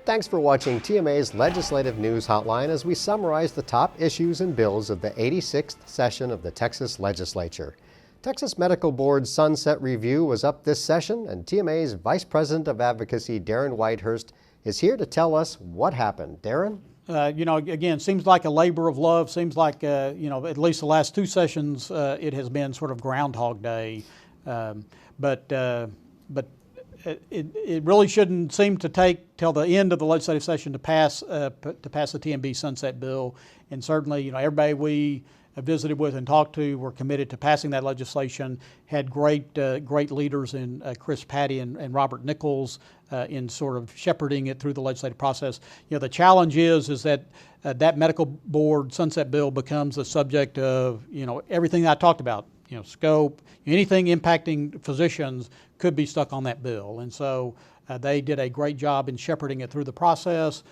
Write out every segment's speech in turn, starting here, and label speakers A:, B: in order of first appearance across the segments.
A: Thanks for watching TMA's Legislative News Hotline as we summarize the top issues and bills of the 86th session of the Texas Legislature. Texas Medical Board's Sunset Review was up this session, and TMA's Vice President of Advocacy, Darren Whitehurst, is here to tell us what happened. Darren?
B: Again, seems like a labor of love. Seems like, at least the last two sessions, it has been sort of Groundhog Day. It really shouldn't seem to take till the end of the legislative session to pass the TMB sunset bill. And certainly, everybody we visited with and talked to were committed to passing that legislation. Had great leaders in Chris Patty and Robert Nichols in sort of shepherding it through the legislative process. The challenge is that that medical board sunset bill becomes the subject of everything I talked about. Scope, anything impacting physicians could be stuck on that bill. And so they did a great job in shepherding it through the process,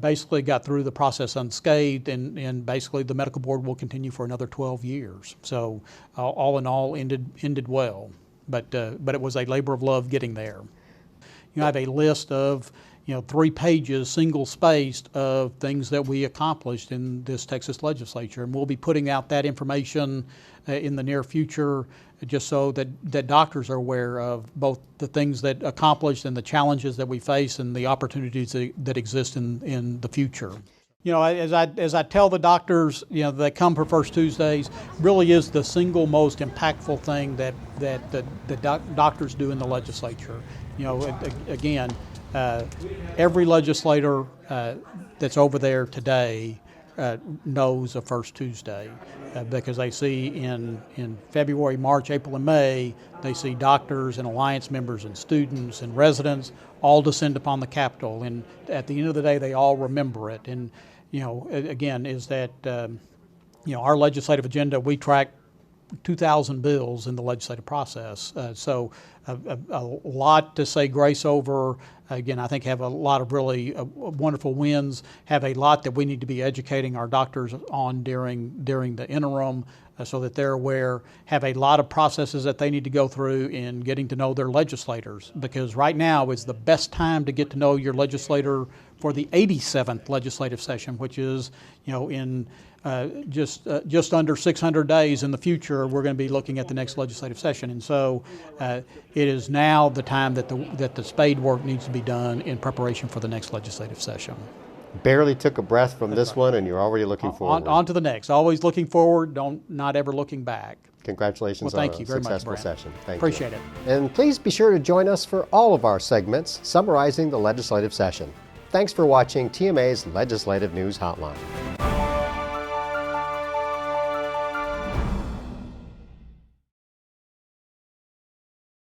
B: basically got through the process unscathed, and basically the medical board will continue for another 12 years. So all in all, ended well. But it was a labor of love getting there. I have a list of 3 pages, single-spaced, of things that we accomplished in this Texas legislature. And we'll be putting out that information in the near future, just so that doctors are aware of both the things that accomplished and the challenges that we face and the opportunities that exist in the future. As I tell the doctors, that come for First Tuesdays, really is the single most impactful thing that the doctors do in the legislature. Again, every legislator that's over there today knows of First Tuesday because they see in February, March, April, and May, they see doctors and Alliance members and students and residents all descend upon the Capitol. And at the end of the day, they all remember it. And, again, is that, our legislative agenda, we track 2,000 bills in the legislative process. So a lot to say grace over. Again, I think have a lot of really wonderful wins, have a lot that we need to be educating our doctors on during the interim so that they're aware, have a lot of processes that they need to go through in getting to know their legislators, because right now is the best time to get to know your legislator for the 87th legislative session, which is, in just under 600 days in the future. We're going to be looking at the next legislative session, and so it is now the time that the spade work needs to be done in preparation for the next legislative session.
A: Barely took a breath from this one, and you're already looking forward.
B: On to the next. Always looking forward. Not ever looking back.
A: Congratulations
B: on a
A: successful session. Thank you.
B: Appreciate it.
A: And please be sure to join us for all of our segments summarizing the legislative session. Thanks for watching TMA's Legislative News Hotline.